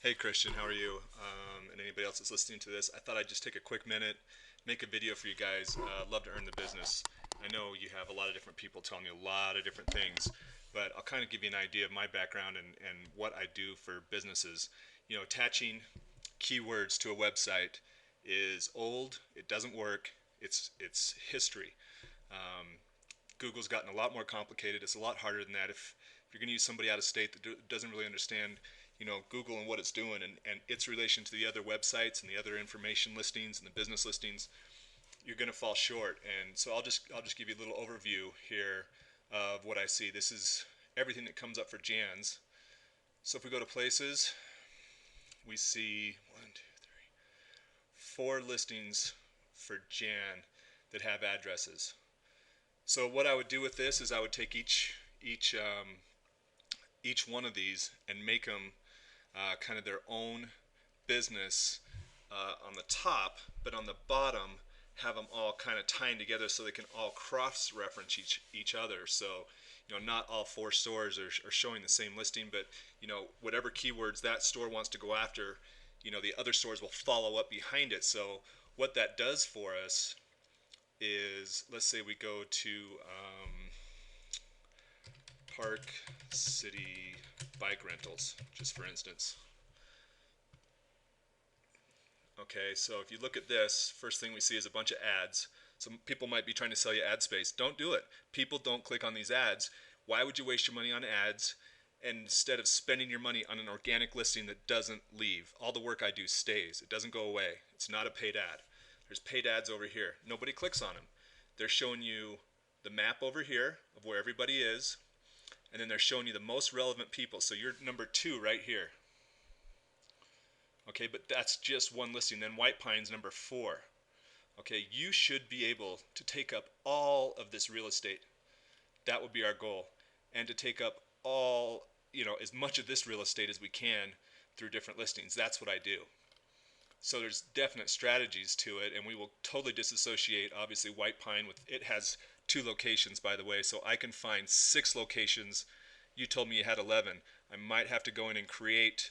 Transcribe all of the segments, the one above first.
Hey Christian, how are you? And anybody else that's listening to this, I thought I'd just take a quick minute, make a video for you guys. Love to earn the business. I know you have a lot of different people telling you a lot of different things, but I'll kind of give you an idea of my background and what I do for businesses. Attaching keywords to a website is old. It doesn't work. It's history. Google's gotten a lot more complicated. It's a lot harder than that. If you're going to use somebody out of state that doesn't really understand, Google and what it's doing and its relation to the other websites and the other information listings and the business listings, you're going to fall short. And so I'll just give you a little overview here of what I see. This is everything that comes up for Jan's. So if we go to places, we see one, two, three, four listings for Jan that have addresses. So what I would do with this is I would take each one of these and make them kind of their own business on the top, but on the bottom have them all kind of tying together so they can all cross-reference each other. So not all four stores are showing the same listing, but whatever keywords that store wants to go after, the other stores will follow up behind it. So what that does for us is, let's say we go to Park City Bike Rentals, just for instance. Okay, so if you look at this, first thing we see is a bunch of ads. Some people might be trying to sell you ad space. Don't do it. People don't click on these ads. Why would you waste your money on ads instead of spending your money on an organic listing that doesn't leave? All the work I do stays. It doesn't go away. It's not a paid ad. There's paid ads over here. Nobody clicks on them. They're showing you the map over here of where everybody is, and then they're showing you the most relevant people. So you're number 2 right here. Okay, but that's just one listing. Then White Pines number 4. Okay, you should be able to take up all of this real estate. That would be our goal. And to take up all, as much of this real estate as we can through different listings. That's what I do. So there's definite strategies to it, and we will totally disassociate, obviously, White Pine with, it has 2 locations, by the way, so I can find 6 locations. You told me you had 11. I might have to go in and create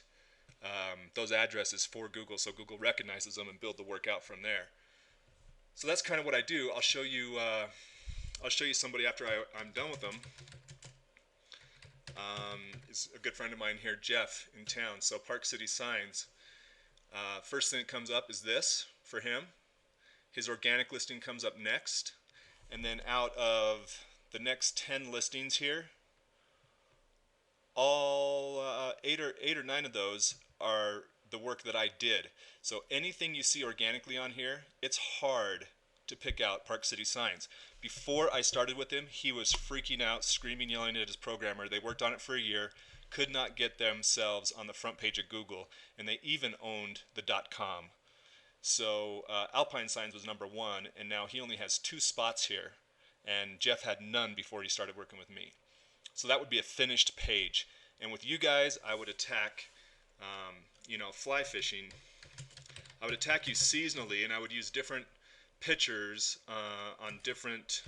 those addresses for Google so Google recognizes them and build the work out from there. So that's kind of what I do. I'll show you somebody after I'm done with them. Is a good friend of mine here, Jeff, in town. So Park City Signs. First thing that comes up is this for him. His organic listing comes up next. And then out of the next 10 listings here, all eight or nine of those are the work that I did. So anything you see organically on here, it's hard to pick out Park City Signs. Before I started with him, he was freaking out, screaming, yelling at his programmer. They worked on it for a year, could not get themselves on the front page of Google, and they even owned the .com. So Alpine Signs was number 1, and now he only has 2 spots here, and Jeff had none before he started working with me. So that would be a finished page. And with you guys, I would attack, fly fishing. I would attack you seasonally, and I would use different pictures on different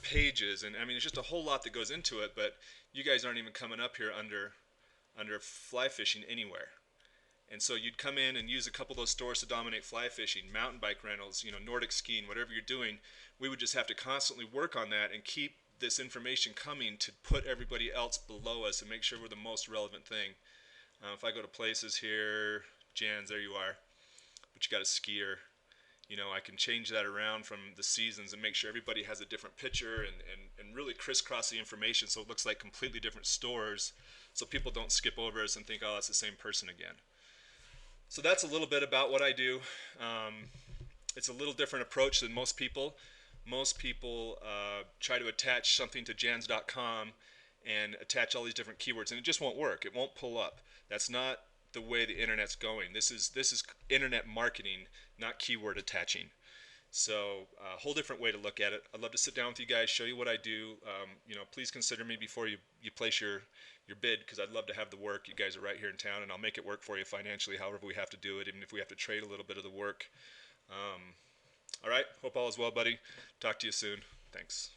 pages. And I mean, it's just a whole lot that goes into it. But you guys aren't even coming up here under fly fishing anywhere. And so you'd come in and use a couple of those stores to dominate fly fishing, mountain bike rentals, Nordic skiing, whatever you're doing. We would just have to constantly work on that and keep this information coming to put everybody else below us and make sure we're the most relevant thing. If I go to places here, Jan's, there you are, but you got a skier. I can change that around from the seasons and make sure everybody has a different picture and really crisscross the information so it looks like completely different stores so people don't skip over us and think, oh, that's the same person again. So that's a little bit about what I do. It's a little different approach than most people. Most people try to attach something to jans.com and attach all these different keywords, and it just won't work. It won't pull up. That's not the way the internet's going. This is internet marketing, not keyword attaching. So a whole different way to look at it. I'd love to sit down with you guys, show you what I do. Please consider me before you place your bid, because I'd love to have the work. You guys are right here in town, and I'll make it work for you financially, however we have to do it, even if we have to trade a little bit of the work. All right, hope all is well, buddy. Talk to you soon. Thanks.